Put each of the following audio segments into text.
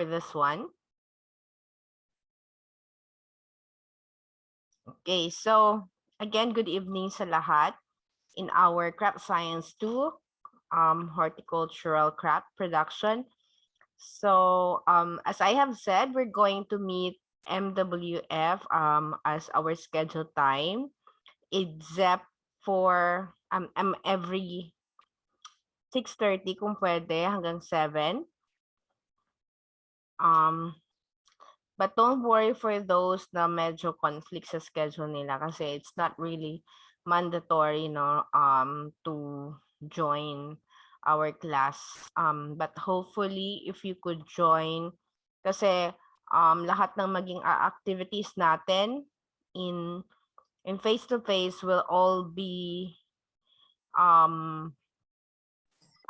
for this one. Okay, so again, good evening sa lahat in our Craft Science 2 horticultural craft production. So as I have said, we're going to meet MWF as our scheduled time, except for every 6:30 kung pwede hanggang 7. But don't worry for those na medyo conflict sa schedule nila kasi it's not really mandatory to join our class. But hopefully if you could join kasi lahat ng maging activities natin in face to face will all be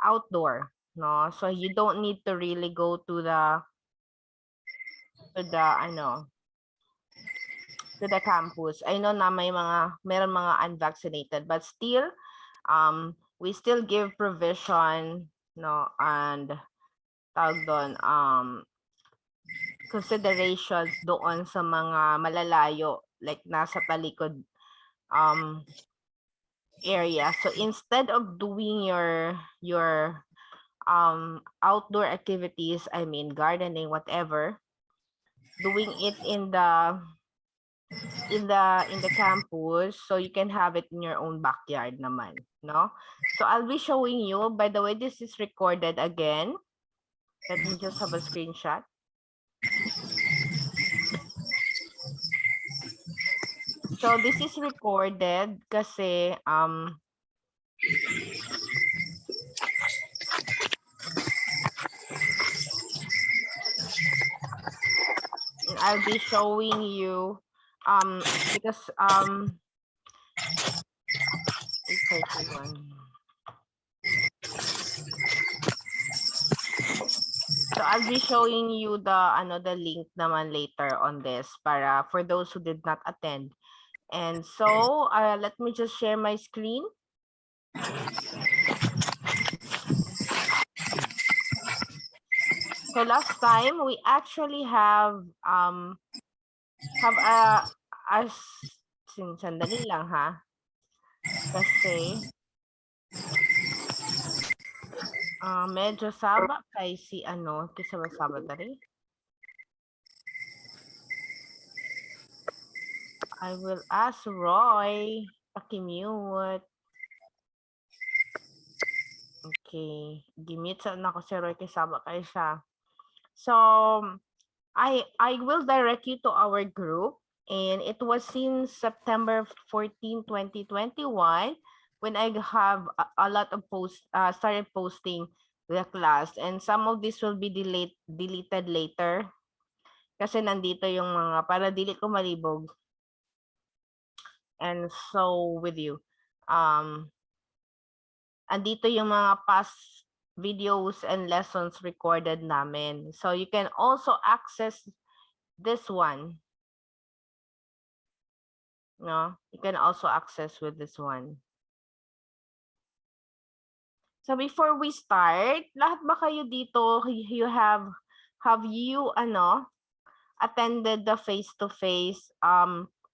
outdoor, no? So you don't need to really go to the campus. I know na meron mga unvaccinated, but still we still give provision, no, and tawag doon considerations doon sa mga malalayo, like nasa talikod area. So instead of doing your outdoor activities, I mean gardening, whatever, doing it in the campus, so you can have it in your own backyard naman, no? So I'll be showing you. By the way, this is recorded again. Let me just have a screenshot. So this is recorded kasi I'll be showing you because 8:31. So I'll be showing you the link naman later on this para for those who did not attend. And so let me just share my screen. So last time we actually have sandali lang ha. Kasi medyo saba kay si saba tari. I will ask Roy paki-mute. Okay, gi-mute na ako si Roy kay saba kay siya. So I will direct you to our group, and it was since September 14, 2021 when I have a lot of started posting the class, and some of this will be deleted later kasi nandito yung mga para dili ko malibog. And so with you, andito yung mga past videos and lessons recorded namin. So you can also access this one. No, you can also access with this one. So before we start, lahat ba kayo dito, you have you attended the face-to-face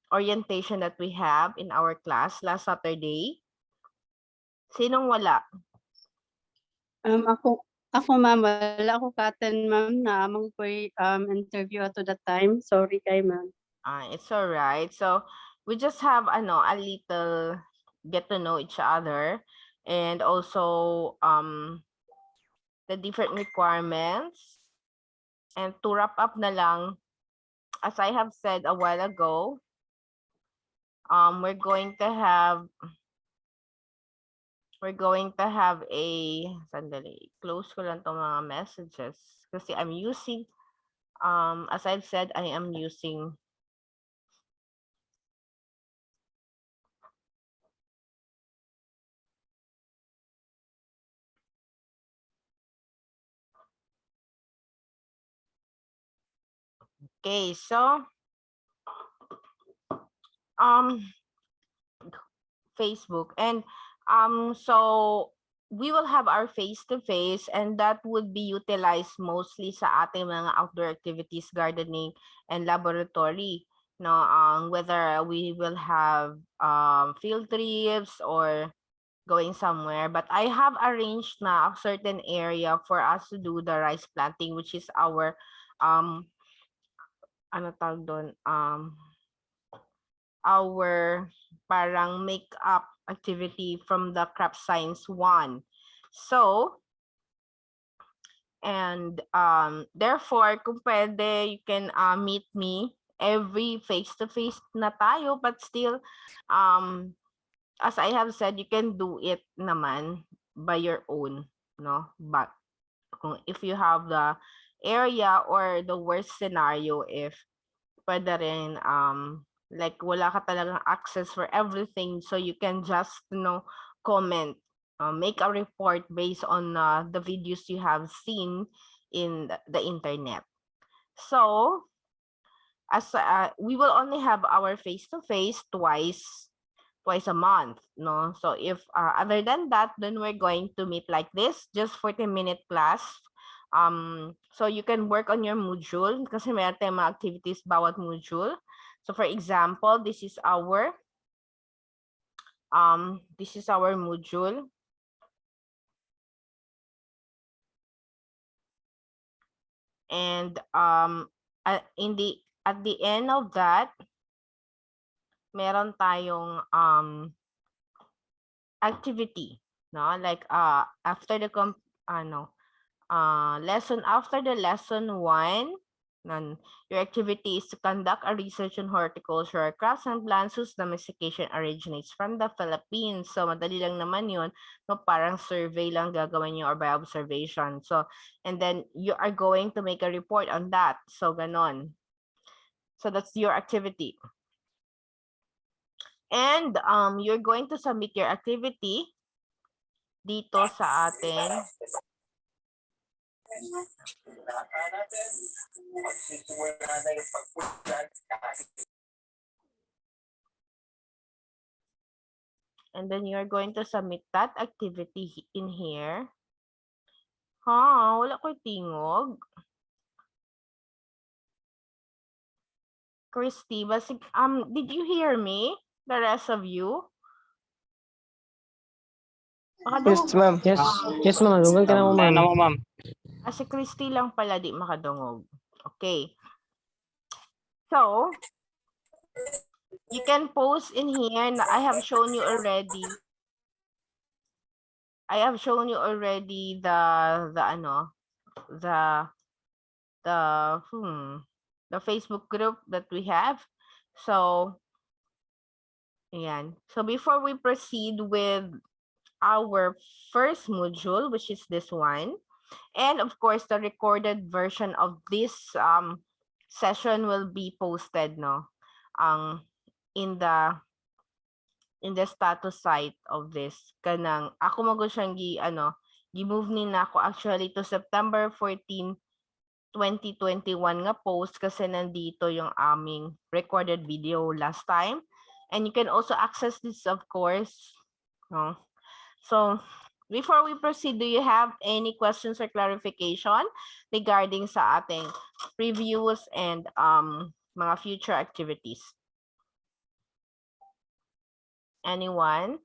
orientation that we have in our class last Saturday? Sinong wala? Ako ma'am, wala ako ka-attend ma'am na among ko'y interview ato that time. Sorry kay ma'am. It's all right. So we just have a little get to know each other, and also the different requirements. And to wrap up na lang, as I have said a while ago, we're going to have a sandali. Close ko lang tong mga messages kasi I'm using as I've said, I am using okay, so Facebook, and so we will have our face-to-face, and that would be utilized mostly sa ating mga outdoor activities, gardening and laboratory. No, whether we will have field trips or going somewhere, but I have arranged na a certain area for us to do the rice planting, which is our ano tawag doon, our parang make-up activity from the craft science 1. So, and therefore, kung pwede, you can meet me every face-to-face na tayo, but still, as I have said, you can do it naman by your own, no? But if you have the area, or the worst scenario, if pwede rin, like wala ka talagang access for everything, so you can just, comment, make a report based on the videos you have seen in the internet. So, as we will only have our face-to-face twice a month, no? So if other than that, then we're going to meet like this, just 40-minute class. So you can work on your module kasi meron tayong mga activities bawat module. So for example, this is our module. And at the end of that, meron tayong activity, no? Like after the lesson, after the lesson 1, your activity is to conduct a research on horticulture, crafts and plants whose domestication originates from the Philippines. So madali lang naman yun, no? Parang survey lang gagawin nyo or by observation. So, and then you are going to make a report on that. So ganon. So that's your activity. And you're going to submit your activity dito sa ating and then you're going to submit that activity in here. Wala ko tingog. Christy, did you hear me? The rest of you? Yes, ma'am. Yes, ma'am. Lugan ka na mo, ma'am. ma'am. Si Christy lang pala di makadungog. Okay. So, you can post in here na I have shown you already. I have shown you already the Facebook group that we have. So, ayan. So before we proceed with our first module, which is this one, and of course the recorded version of this session will be posted, no, in the status site of this. Kanang ako magud siyang gi-move ni na ako actually to September 14, 2021 nga post kasi nandito yung aming recorded video last time. And you can also access this, of course. No? So, before we proceed, do you have any questions or clarification regarding sa ating previews and mga future activities? Anyone?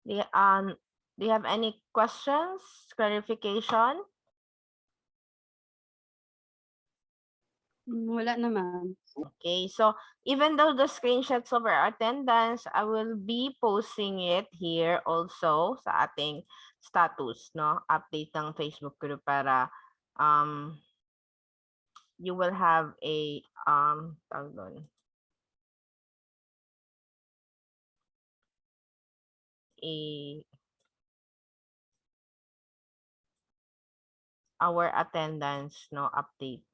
Do you have any questions, clarification? Wala naman. Okay, so even though the screenshots of our attendance, I will be posting it here also sa ating status, no? Update ng Facebook group para you will have a tawag doon, our attendance, no, update.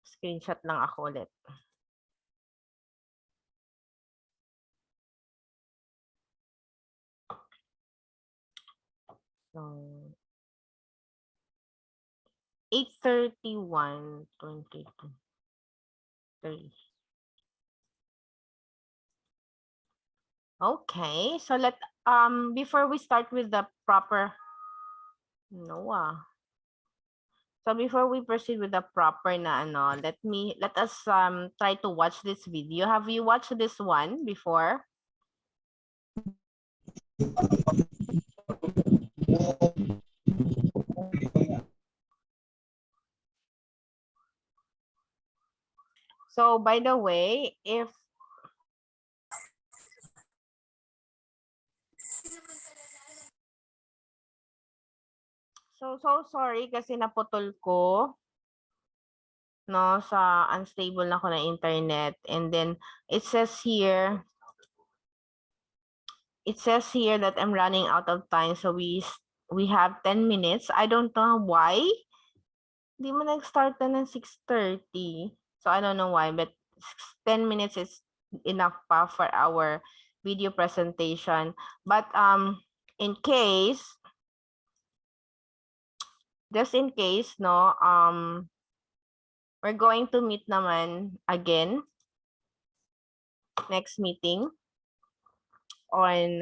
Screenshot lang ako ulit. So 8:31, 22, 30. Okay, so before we start with the proper Noah. So before we proceed with the proper na ano, let us try to watch this video. Have you watched this one before? So by the way, so sorry kasi naputol ko no sa unstable na ko na internet, and then it says here that I'm running out of time, so we have 10 minutes. I don't know why. Di mo nag-start na ng 6:30. So I don't know why, but 10 minutes is enough pa for our video presentation. But in case, just in case, no, we're going to meet naman again next meeting on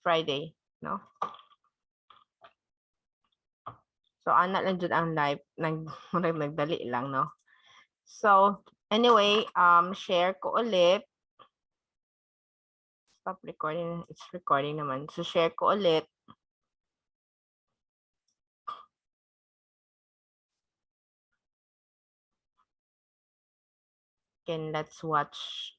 Friday, no? So ana lang jud ang live, nagdali lang, no? So anyway, share ko ulit. Stop recording. It's recording naman. So share ko ulit. Again, let's watch.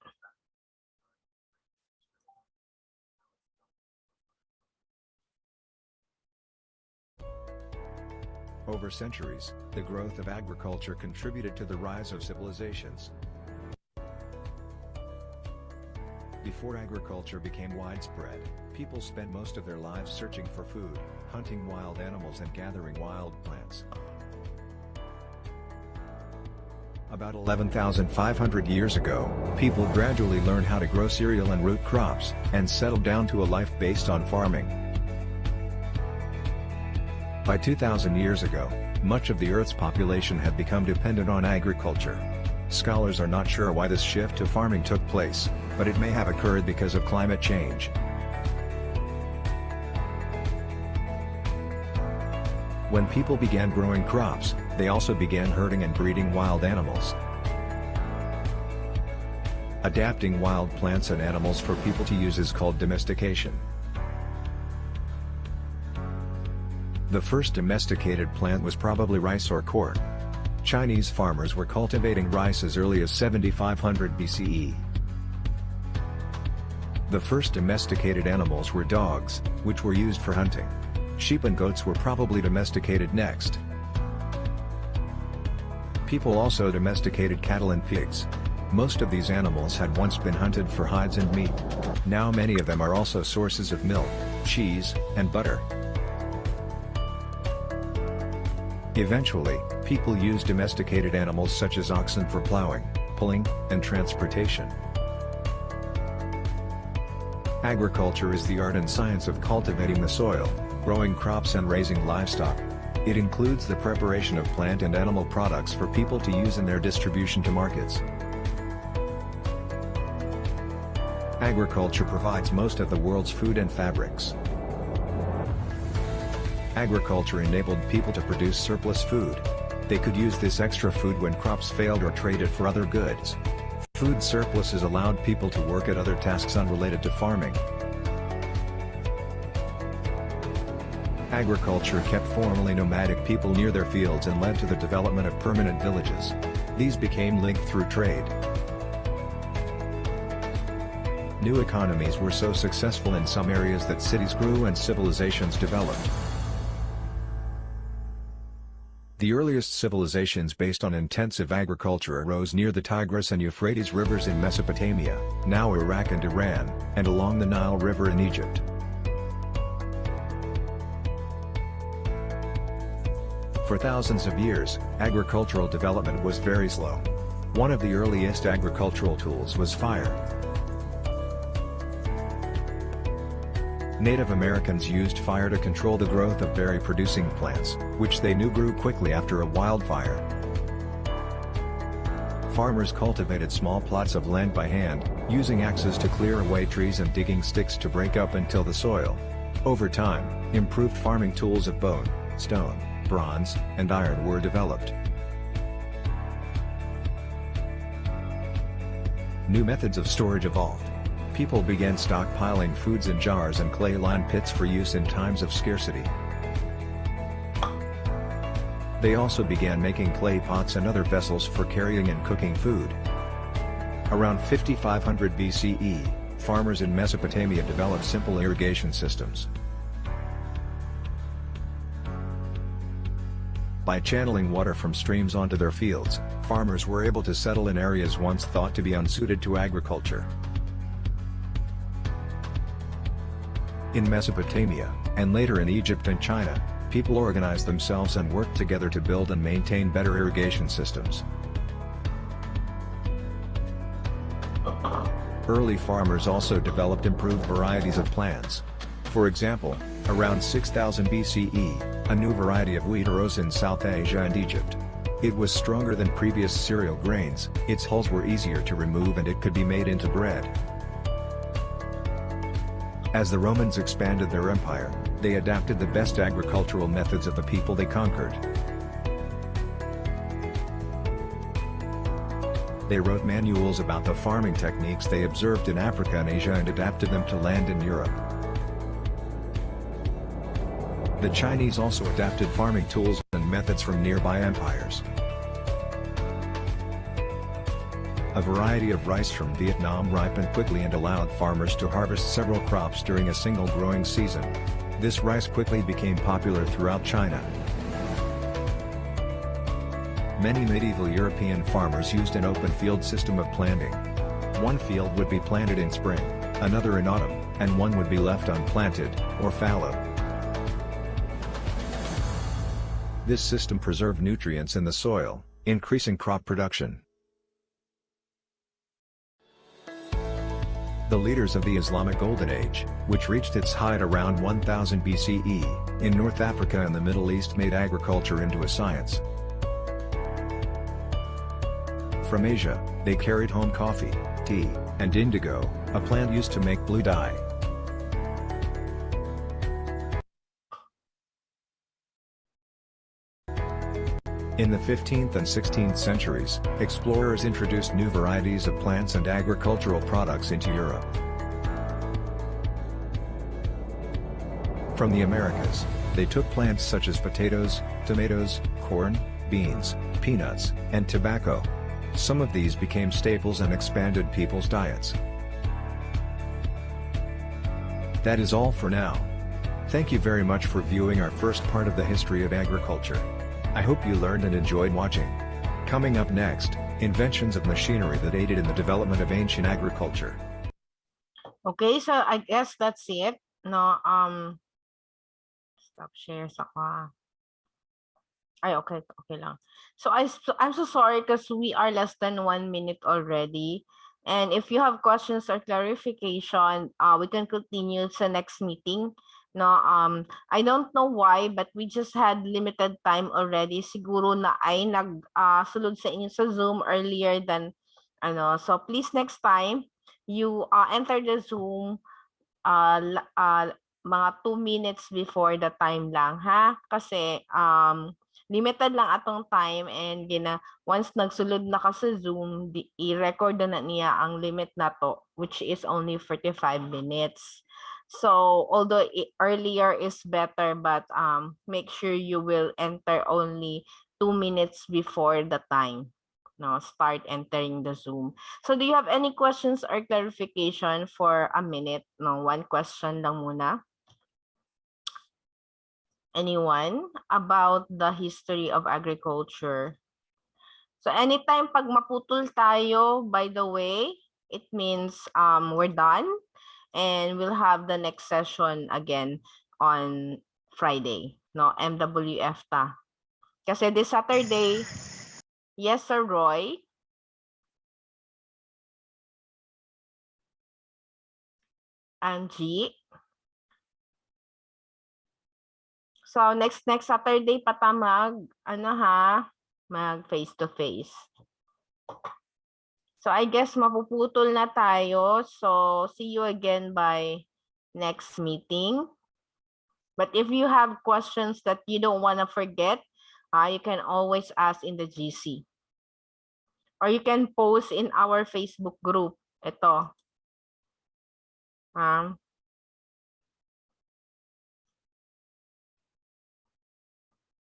Over centuries, the growth of agriculture contributed to the rise of civilizations. Before agriculture became widespread, people spent most of their lives searching for food, hunting wild animals and gathering wild plants. About 11,500 years ago, people gradually learned how to grow cereal and root crops, and settled down to a life based on farming. By 2,000 years ago, much of the Earth's population had become dependent on agriculture. Scholars are not sure why this shift to farming took place, but it may have occurred because of climate change. When people began growing crops, they also began herding and breeding wild animals. Adapting wild plants and animals for people to use is called domestication. The first domesticated plant was probably rice or corn. Chinese farmers were cultivating rice as early as 7500 BCE. The first domesticated animals were dogs, which were used for hunting. Sheep and goats were probably domesticated next. People also domesticated cattle and pigs. Most of these animals had once been hunted for hides and meat. Now many of them are also sources of milk, cheese, and butter. Eventually, people used domesticated animals such as oxen for plowing, pulling, and transportation. Agriculture is the art and science of cultivating the soil, growing crops and raising livestock. It includes the preparation of plant and animal products for people to use in their distribution to markets. Agriculture provides most of the world's food and fabrics. Agriculture enabled people to produce surplus food. They could use this extra food when crops failed or trade it for other goods. Food surpluses allowed people to work at other tasks unrelated to farming. Agriculture kept formerly nomadic people near their fields and led to the development of permanent villages. These became linked through trade. New economies were so successful in some areas that cities grew and civilizations developed. The earliest civilizations based on intensive agriculture arose near the Tigris and Euphrates rivers in Mesopotamia, now Iraq and Iran, and along the Nile River in Egypt. For thousands of years, agricultural development was very slow. One of the earliest agricultural tools was fire. Native Americans used fire to control the growth of berry-producing plants, which they knew grew quickly after a wildfire. Farmers cultivated small plots of land by hand, using axes to clear away trees and digging sticks to break up and till the soil. Over time, improved farming tools of bone, stone, bronze, and iron were developed. New methods of storage evolved. People began stockpiling foods in jars and clay-lined pits for use in times of scarcity. They also began making clay pots and other vessels for carrying and cooking food. Around 5500 BCE, farmers in Mesopotamia developed simple irrigation systems. By channeling water from streams onto their fields, farmers were able to settle in areas once thought to be unsuited to agriculture. In Mesopotamia, and later in Egypt and China, people organized themselves and worked together to build and maintain better irrigation systems. Early farmers also developed improved varieties of plants. For example, around 6000 BCE, a new variety of wheat arose in South Asia and Egypt. It was stronger than previous cereal grains, its hulls were easier to remove and it could be made into bread. As the Romans expanded their empire, they adapted the best agricultural methods of the people they conquered. They wrote manuals about the farming techniques they observed in Africa and Asia and adapted them to land in Europe. The Chinese also adapted farming tools and methods from nearby empires. A variety of rice from Vietnam ripened quickly and allowed farmers to harvest several crops during a single growing season. This rice quickly became popular throughout China. Many medieval European farmers used an open field system of planting. One field would be planted in spring, another in autumn, and one would be left unplanted, or fallow. This system preserved nutrients in the soil, increasing crop production. The leaders of the Islamic Golden Age, which reached its height around 1000 BCE, in North Africa and the Middle East made agriculture into a science. From Asia, they carried home coffee, tea, and indigo, a plant used to make blue dye. In the 15th and 16th centuries, explorers introduced new varieties of plants and agricultural products into Europe. From the Americas, they took plants such as potatoes, tomatoes, corn, beans, peanuts, and tobacco. Some of these became staples and expanded people's diets. That is all for now. Thank you very much for viewing our first part of the history of agriculture. I hope you learned and enjoyed watching. Coming up next, inventions of machinery that aided in the development of ancient agriculture. Okay, so I guess that's it. No, stop share sa Ay, okay, okay lang. So I'm so sorry because we are less than 1 minute already. And if you have questions or clarification, we can continue to next meeting. No, I don't know why, but we just had limited time already. Siguro na ay sulod sa inyo sa Zoom earlier than ano. So please next time you enter the Zoom mga 2 minutes before the time lang ha, kasi limited lang atong time and once nagsulod na ka sa Zoom, i-record na niya ang limit na to, which is only 45 minutes. So although earlier is better, but make sure you will enter only 2 minutes before the time. No, start entering the Zoom. So do you have any questions or clarification for a minute? No, one question lang muna. Anyone about the history of agriculture? So anytime pag maputol tayo, by the way, it means we're done. And we'll have the next session again on Friday, no, MWF ta. Kasi this Saturday, yes, Sir Roy. Angie. So next Saturday patamag, ano ha, mag face to face. So I guess mapuputol na tayo. So see you again by next meeting. But if you have questions that you don't want to forget, you can always ask in the GC. Or you can post in our Facebook group. Ito.